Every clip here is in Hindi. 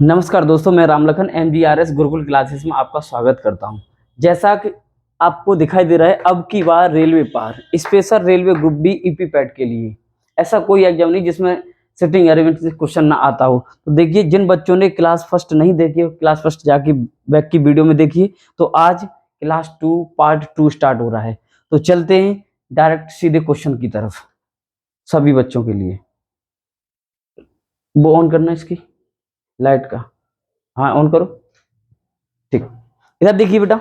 नमस्कार दोस्तों, मैं रामलखन MGRS गुरुकुल क्लासेस में आपका स्वागत करता हूं। जैसा कि आपको दिखाई दे रहा है, अब की बार रेलवे पार स्पेशल रेलवे ग्रुप डी ईपी पैट के लिए ऐसा कोई एग्जाम नहीं जिसमें सिटिंग अरेंजमेंट से क्वेश्चन ना आता हो। तो देखिए, जिन बच्चों ने क्लास फर्स्ट नहीं देखी, क्लास फर्स्ट जाके बैक की वीडियो में देखिए। तो आज क्लास 2 पार्ट 2 स्टार्ट हो रहा है। तो चलते हैं डायरेक्ट सीधे क्वेश्चन की तरफ। सभी बच्चों के लिए वो ऑन करना है, इसकी लाइट का। हाँ, ऑन करो। ठीक, इधर देखिए बेटा।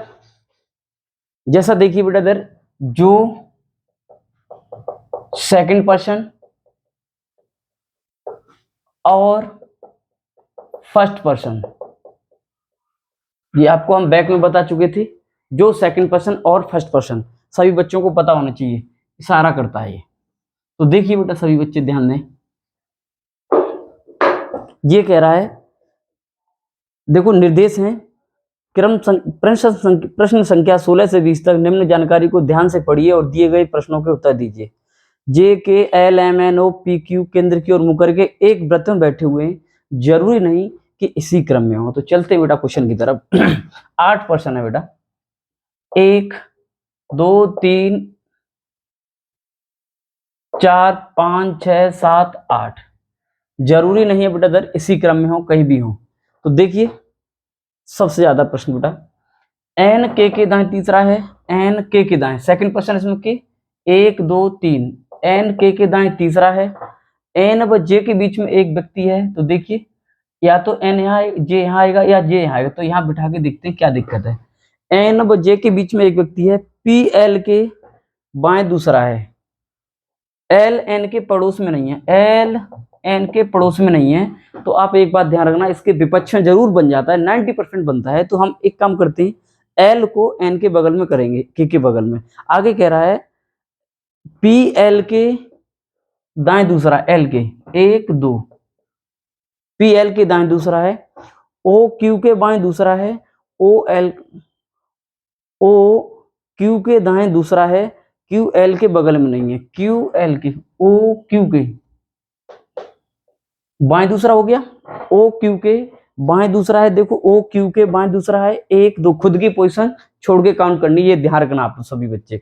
जैसा देखिए बेटा, इधर जो सेकंड पर्सन और फर्स्ट पर्सन, ये आपको हम बैक में बता चुके थे। जो सेकंड पर्सन और फर्स्ट पर्सन सभी बच्चों को पता होना चाहिए, इशारा करता है ये। तो देखिए बेटा, सभी बच्चे ध्यान दें। ये कह रहा है, देखो निर्देश हैं, प्रश्न संख्या 16 से 20 तक निम्न जानकारी को ध्यान से पढ़िए और दिए गए प्रश्नों के उत्तर दीजिए। JKLMNOPQ केंद्र की ओर मुख करके एक वृत्त में बैठे हुए हैं, जरूरी नहीं कि इसी क्रम में हो। तो चलते बेटा क्वेश्चन की तरफ। 8 पर्सन है बेटा, 1 2 3 4 5 6 7 8। जरूरी नहीं है बेटा दर इसी क्रम में हो, कहीं भी हो। तो देखिए सबसे ज्यादा प्रश्न बेटा, एन के दाएं तीसरा है, एन के दाएं सेकंड पर्सन इसमें के 1 2 3, एन के दाएं तीसरा है, एन व जे के बीच में एक व्यक्ति है। तो देखिए, या तो एन यहाँ जे यहाँ आएगा या जे यहाँ आएगा। तो यहाँ बिठा के देखते हैं क्या दिक्कत है। एन व जे के बीच में एक व्यक्ति है, पी एल के बाएं दूसरा है, एल एन के पड़ोस में नहीं है, एल एन के पड़ोस में नहीं है। तो आप एक बात ध्यान रखना, इसके विपक्ष जरूर बन जाता है, 90% बनता है। तो हम एक काम करते हैं, एल को एन के बगल में करेंगे, के बगल में। आगे कह रहा है पी एल के दाएं दूसरा, एल के 1 2, पी एल के दाएं दूसरा है, ओ क्यू के बाएं दूसरा है, ओ क्यू के दाएं दूसरा है, क्यू एल के बगल में नहीं है, क्यू एल के ओ क्यू के बाएं दूसरा हो गया, ओ क्यू के बाएं दूसरा है। देखो ओ क्यू के बाएं दूसरा है, 1 2, खुद की पोजीशन छोड़ के काउंट करनी, ये ध्यान रखना आप सभी बच्चे।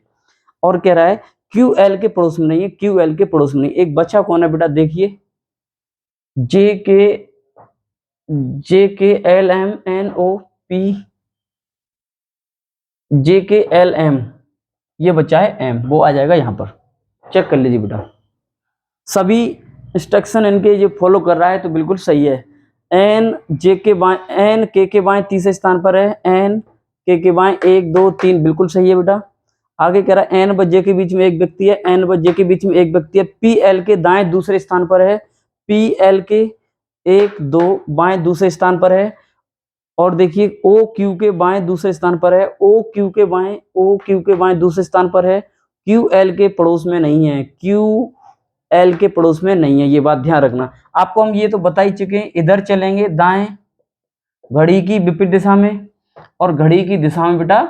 और कह रहा है क्यू एल के पड़ोस में नहीं है, क्यू एल के पड़ोस में नहीं। एक बच्चा कौन है बेटा, देखिए J K L M N O P, J K L M, ये बच्चा है एम, वो आ जाएगा यहाँ पर। चेक कर लीजिए बेटा, सभी इंस्ट्रक्शन इनके जो फॉलो कर रहा है तो बिल्कुल सही है। एन जे के बाएं, एन के बाएं तीसरे स्थान पर है, एन के बाएं 1 2 3, बिल्कुल सही है बेटा। आगे कह रहा है एन व जे के बीच में एक व्यक्ति है, एन व जे के बीच में एक व्यक्ति है, पी एल के दाएं दूसरे स्थान पर है, पी एल के 1 2 बाएं दूसरे स्थान पर है। और देखिए ओ क्यू के बाएं दूसरे स्थान पर है, ओ क्यू के बाएं दूसरे स्थान पर है, क्यू एल के पड़ोस में नहीं है, क्यू एल के पड़ोस में नहीं है। ये बात ध्यान रखना। आपको हम ये तो बता ही चुके हैं, इधर चलेंगे दाएं घड़ी की विपरीत दिशा में, और घड़ी की दिशा में बेटा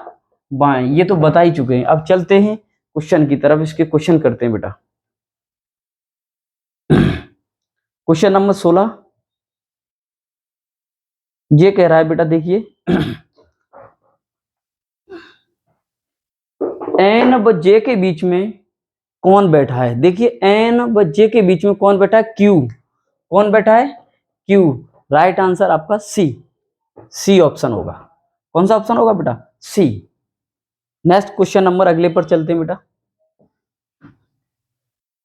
बाएं, ये तो बता ही चुके हैं। अब चलते हैं क्वेश्चन की तरफ, इसके क्वेश्चन करते हैं बेटा। क्वेश्चन नंबर 16 ये कह रहा है बेटा, देखिए एन व जे के बीच में कौन बैठा है। देखिए एन व जे के बीच में कौन बैठा है, क्यू। कौन बैठा है, क्यू। राइट आंसर आपका सी ऑप्शन होगा। कौन सा ऑप्शन होगा बेटा, सी। नेक्स्ट क्वेश्चन नंबर अगले पर चलते हैं बेटा।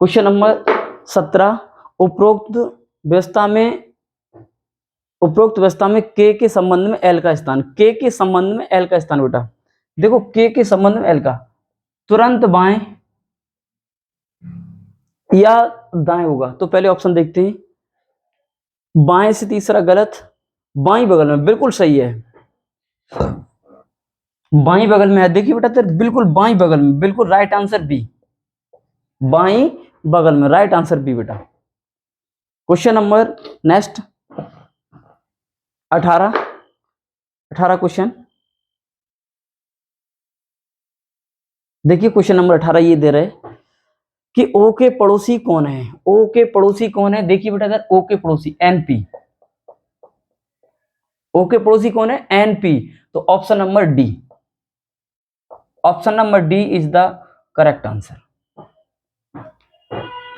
क्वेश्चन नंबर 17, उपरोक्त व्यवस्था में के संबंध में एल का स्थान, के संबंध में एल का स्थान बेटा। देखो के संबंध में एल का, तुरंत बाएं या दाएं होगा। तो पहले ऑप्शन देखते हैं, बाएं से तीसरा गलत, बाएं बगल में बिल्कुल सही है, बाएं बगल में है। देखिए बेटा, तेरे बिल्कुल बाएं बगल में, बिल्कुल राइट आंसर बी, बाएं बगल में राइट आंसर बी बेटा। क्वेश्चन नंबर नेक्स्ट 18 क्वेश्चन देखिए। क्वेश्चन नंबर 18 ये दे रहे कि ओ के पड़ोसी कौन है, ओ के पड़ोसी कौन है। देखिए बेटा, अगर ओ के पड़ोसी एनपी, ओ के पड़ोसी कौन है, एन पी, तो option number D, option number D is the correct answer.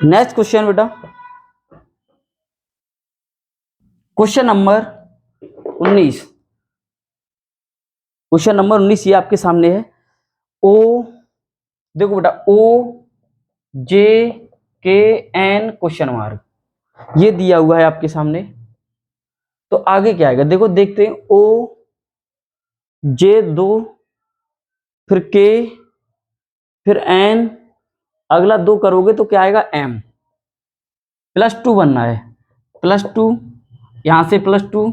Next question बेटा, क्वेश्चन नंबर 19, क्वेश्चन नंबर 19 ये आपके सामने है। ओ, देखो बेटा, ओ जे के एन क्वेश्चन मार्क, ये दिया हुआ है आपके सामने। तो आगे क्या आएगा, देखो देखते हैं। ओ जे 2, फिर के, फिर एन, अगला 2 करोगे तो क्या आएगा, एम, +2 बनना है, +2, यहां से +2,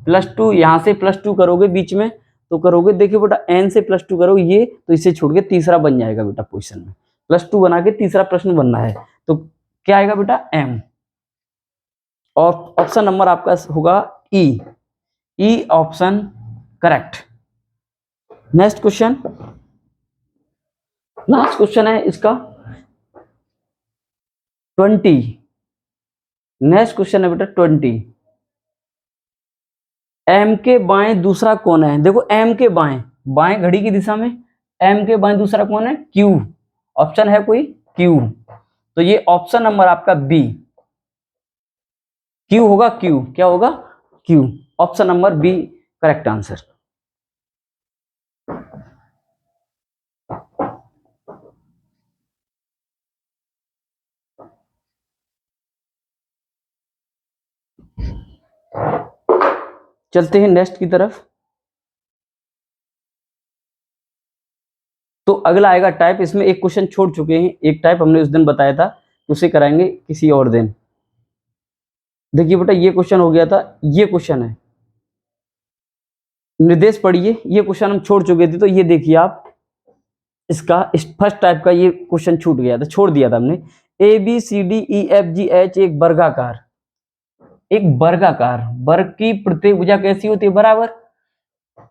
+2, यहां से +2 करोगे बीच में, तो करोगे, देखिए बेटा एन से +2 करोगे ये, तो इसे छोड़ के तीसरा बन जाएगा बेटा पोजीशन में, +2 बना के तीसरा प्रश्न बनना है, तो क्या आएगा बेटा, एम, और ऑप्शन नंबर आपका होगा E, E option correct. Next question, last question है इसका 20, नेक्स्ट क्वेश्चन है बेटा 20, एम के बाएं दूसरा कौन है, देखो एम के बाएं, बाएं घड़ी की दिशा में एम के बाएं दूसरा कौन है, क्यू, ऑप्शन है कोई, क्यू, तो ये ऑप्शन नंबर आपका बी, क्यू होगा, क्यू क्या होगा, Q, option number B correct answer. चलते हैं नेक्स्ट की तरफ। तो अगला आएगा टाइप, इसमें एक क्वेश्चन छोड़ चुके हैं, एक टाइप हमने उस दिन बताया था, उसे कराएंगे किसी और दिन। देखिए बेटा ये क्वेश्चन हो गया था, ये क्वेश्चन है, निर्देश पढ़िए, ये क्वेश्चन हम छोड़ चुके थे, तो ये देखिए आप, इसका फर्स्ट टाइप का ये क्वेश्चन छूट गया था, छोड़ दिया था हमने। A B C D E F G H एक वर्गाकार, एक वर्गाकार वर्ग की प्रत्येक भुजा कैसी होती है, बराबर,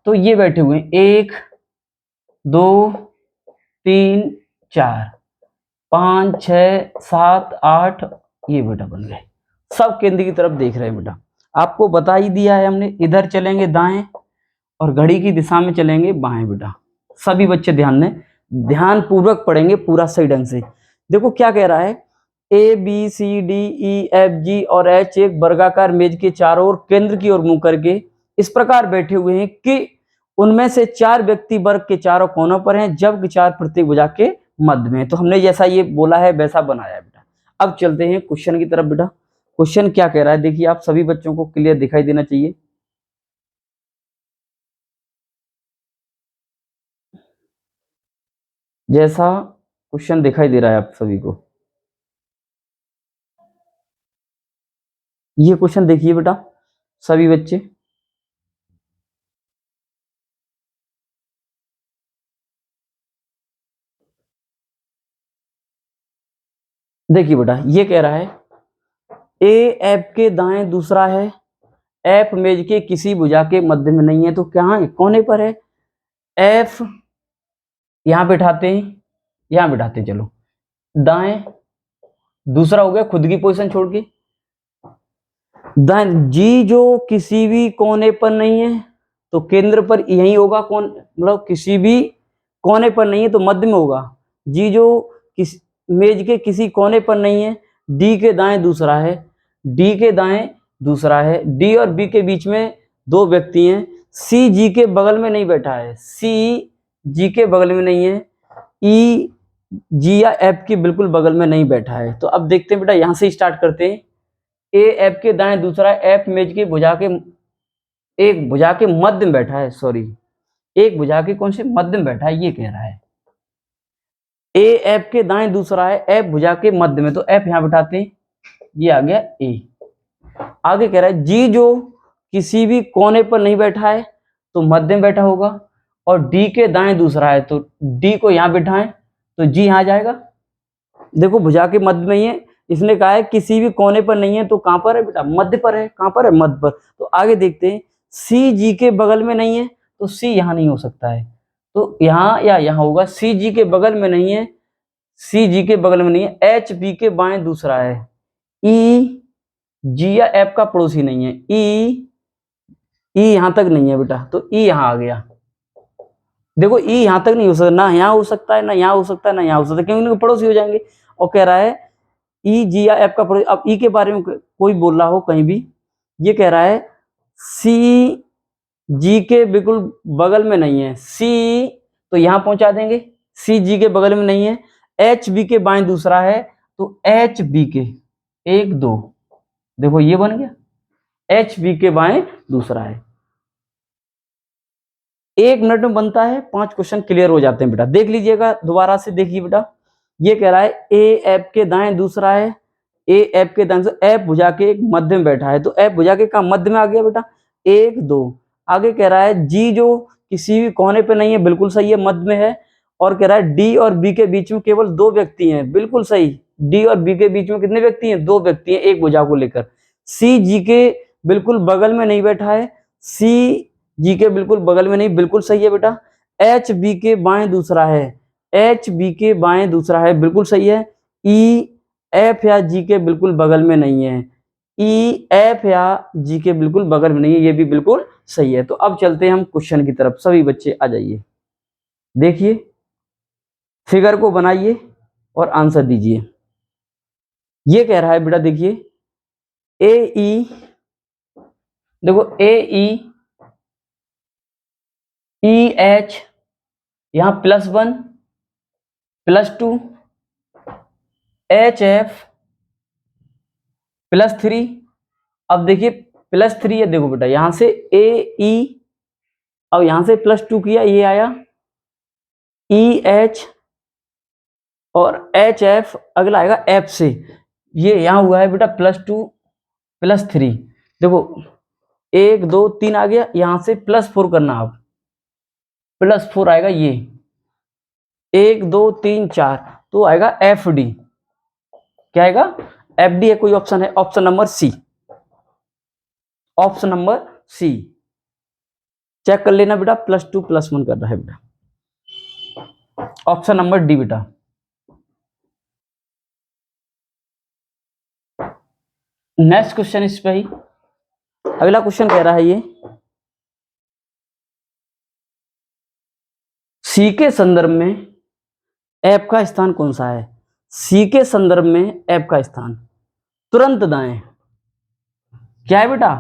तो ये बैठे हुए हैं 1 2 3 4 5 6 7 8, ये बेटा बन गए, सब केंद्र की तरफ देख रहे हैं बेटा, आपको बता ही दिया है हमने, इधर चलेंगे दाएं और घड़ी की दिशा में चलेंगे बाएं बेटा, सभी बच्चे ध्यान दें, ध्यान पूर्वक पढ़ेंगे पूरा सही ढंग से। देखो क्या कह रहा है, A B C D E F G और एच एक वर्गाकार मेज के चारों ओर केंद्र की ओर मुंह करके इस प्रकार बैठे हुए हैं कि उनमें से 4 व्यक्ति वर्ग के चारों कोनों पर हैं, जबकि 4 प्रत्येक भुजा के मध्य में। तो हमने जैसा ये बोला है वैसा बनाया है बेटा। अब चलते हैं क्वेश्चन की तरफ बेटा, क्वेश्चन क्या कह रहा है, देखिए आप सभी बच्चों को क्लियर दिखाई देना चाहिए। जैसा क्वेश्चन दिखाई दे रहा है आप सभी को, ये क्वेश्चन देखिए बेटा सभी बच्चे, देखिए बेटा ये कह रहा है ए एफ के दाएं दूसरा है, एफ मेज के किसी भुजा के मध्य में नहीं है, तो क्या है, कोने पर है, एफ यहां बैठाते हैं, यहां बैठाते हैं, चलो दाएं, दूसरा हो गया खुद की पोजीशन छोड़ के, दाएं जी जो किसी भी कोने पर नहीं है, तो केंद्र पर यही होगा, कौन मतलब किसी भी कोने पर नहीं है तो मध्य में होगा, जी जो किस मेज के किसी कोने पर नहीं है, डी के दाएं दूसरा है, डी के दाएं दूसरा है, डी और बी के बीच में 2 व्यक्ति हैं, सी जी के बगल में नहीं बैठा है, सी जी के बगल में नहीं है, ई जी या एफ के बिल्कुल बगल में नहीं बैठा है। तो अब देखते हैं बेटा, यहां से स्टार्ट करते हैं, ए एफ के दाएं दूसरा, एफ मेज के भुजा के एक भुजा के मध्य में बैठा है, सॉरी एक भुजा के कौन से मध्य में बैठा है, ये कह रहा है ए एफ के दाएं दूसरा है, एफ भुजा के मध्य में, तो एफ यहां बैठाते हैं, ये आ गया ए। आगे कह रहा है जी जो किसी भी कोने पर नहीं बैठा है तो मध्य में बैठा होगा, और डी के दाएं दूसरा है, तो डी को यहां बैठाएं तो जी यहां आ जाएगा, देखो भुजा के मध्य में ही है, इसने कहा है किसी भी कोने पर नहीं है, तो कहां पर है बेटा, मध्य पर है, कहां पर है, मध्य पर। तो आगे देखते हैं, सी जी के बगल में नहीं है, तो सी यहां नहीं हो सकता है, तो यहां या यहां होगा, सी जी के बगल में नहीं है, सी जी के बगल में नहीं है, एच बी के बाएं दूसरा है, ई जी या एफ का पड़ोसी नहीं है, ई ई यहां तक नहीं है बेटा, तो ई यहां आ गया। देखो ई यहां तक नहीं हो सकता, ना यहां हो सकता है, ना यहां हो सकता है, ना यहां हो सकता है, क्योंकि इनके पड़ोसी हो जाएंगे। और कह रहा है ई जी या एफ का पड़ोसी। अब ई के बारे में कोई बोल रहा हो कहीं भी, ये कह रहा है सी जी के बिल्कुल बगल में नहीं है, सी तो यहां पहुंचा देंगे, सी जी के बगल में नहीं है। एच बी के बाएं दूसरा है, तो एच बी के 1 2, देखो ये बन गया, एच बी के बाएं दूसरा है। 1 मिनट में बनता है, 5 क्वेश्चन क्लियर हो जाते हैं बेटा। देख लीजिएगा, दोबारा से देखिए बेटा। ये कह रहा है ए एफ के दाएं दूसरा है, ए एफ के दाएं, एफ भुजा के एक मध्य में बैठा है, तो एफ भुजा के कहा मध्य में आ गया बेटा, 1 2। आगे कह रहा है जी जो किसी भी कोने पे नहीं है, बिल्कुल सही है, मध्य में है। और कह रहा है डी और बी के बीच में केवल 2 व्यक्ति हैं, बिल्कुल सही। डी और बी के बीच में कितने व्यक्ति हैं? 2 व्यक्ति हैं, एक भुजा को लेकर। सी जी के बिल्कुल बगल में नहीं बैठा है, सी जी के बिल्कुल बगल में नहीं, बिल्कुल सही है बेटा। एच बी के बाएं दूसरा है, एच बी के बाएं दूसरा है, बिल्कुल सही है। ई एफ या जी के बिल्कुल बगल में नहीं है, ई एफ या जी के बिल्कुल बगल में नहीं है, ये भी बिल्कुल सही है। तो अब चलते हैं हम क्वेश्चन की तरफ। सभी बच्चे आ जाइए, देखिए फिगर को बनाइए और आंसर दीजिए। ये कह रहा है बेटा, देखिए ए ई, देखो ए ई एच, यहां +1 +2, एच एफ +3। अब देखिए +3 है, देखो बेटा यहां से ए ई, अब यहां से +2 किया, ये आया ई एच और एच एफ, अगला आएगा एफ से, ये यहां हुआ है बेटा +2 +3। देखो 1 2 3 आ गया, यहां से +4 करना, अब +4 आएगा, ये 1 2 3 4, तो आएगा एफ डी। क्या आएगा? एफ डी है। कोई ऑप्शन है? Option number C, option number C check कर लेना बेटा, +2 +1 कर रहा है बेटा, ऑप्शन नंबर डी बेटा। नेक्स्ट क्वेश्चन इस पे ही, अगला क्वेश्चन कह रहा है ये सी के संदर्भ में एफ का स्थान कौन सा है? सी के संदर्भ में एफ का स्थान तुरंत दाएं, क्या है बेटा?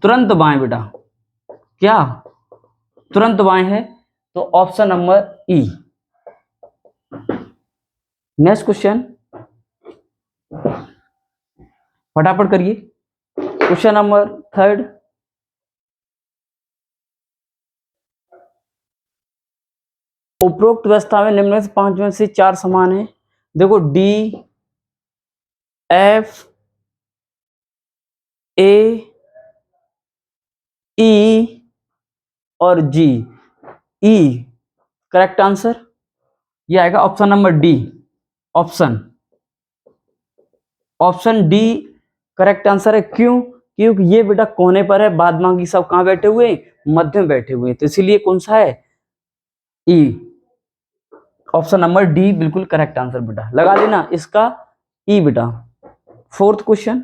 तुरंत बाएं बेटा, क्या तुरंत बाएं है? तो ऑप्शन नंबर ई। नेक्स्ट क्वेश्चन फटाफट करिए, क्वेश्चन नंबर 3। उपरोक्त व्यवस्था में निम्न में से 5 में से 4 समान है। देखो डी एफ ए ई और जी, ई करेक्ट आंसर ये आएगा option number D. Option D correct answer है। क्यों? क्योंकि ये बेटा कोने पर है, बाद बाकी सब कहां बैठे हुए? मध्य में बैठे हुए, तो इसीलिए कौन सा है? ई, ऑप्शन नंबर डी बिल्कुल करेक्ट आंसर बेटा, लगा लेना इसका ई बेटा। 4th क्वेश्चन,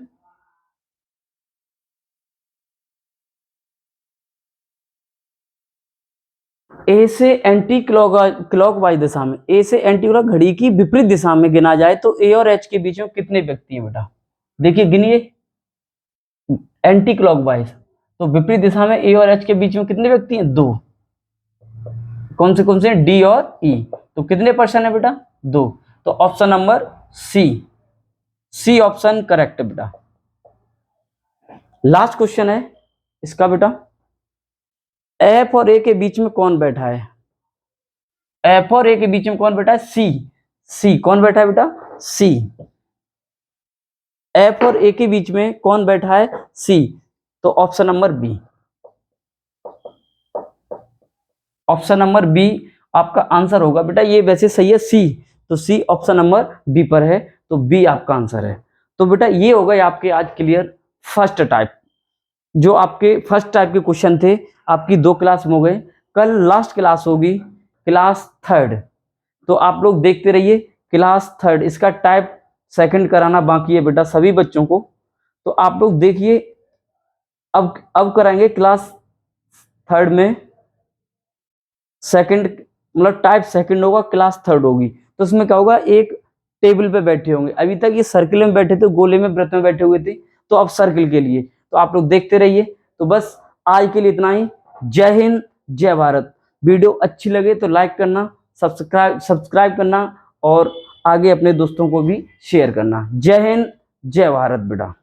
ए से एंटी क्लॉकवाइज दिशा में, ए से एंटी क्लॉक घड़ी की विपरीत दिशा में गिना जाए तो ए और एच के बीच में कितने व्यक्ति हैं बेटा? देखिए गिनिए, एंटी क्लॉकवाइज तो विपरीत दिशा में ए और एच के बीच में कितने व्यक्ति हैं? 2। कौन से? डी और ई। तो कितने % है बेटा? 2। तो option number C option correct है बेटा। लास्ट क्वेश्चन है इसका बेटा, एफ और ए के बीच में कौन बैठा है? एफ और ए के बीच में कौन बैठा है? सी कौन बैठा है बेटा? सी। एफ और ए के बीच में कौन बैठा है? सी। तो option number B, option number B आपका आंसर होगा बेटा। ये वैसे सही है सी, तो सी ऑप्शन नंबर बी पर है, तो बी आपका आंसर है। तो बेटा ये हो गए आपके आज क्लियर फर्स्ट टाइप, जो आपके फर्स्ट टाइप के क्वेश्चन थे आपकी 2 क्लास में हो गए। कल लास्ट क्लास होगी क्लास 3rd, तो आप लोग देखते रहिए क्लास 3rd। इसका टाइप 2nd कराना बाकी है बेटा सभी बच्चों को, तो आप लोग देखिए अब कराएंगे क्लास थर्ड में सेकंड, मतलब टाइप सेकंड होगा, क्लास थर्ड होगी। तो उसमें क्या होगा, एक टेबल पे बैठे होंगे। अभी तक ये सर्किल में बैठे थे, गोले में वृत्त में बैठे हुए थे, तो अब सर्किल के लिए। तो आप लोग देखते रहिए। तो बस आज के लिए इतना ही। जय हिंद, जय भारत। वीडियो अच्छी लगे तो लाइक करना, सब्सक्राइब करना और आगे अपने दोस्तों को भी शेयर करना। जय हिंद, जय भारत बेटा।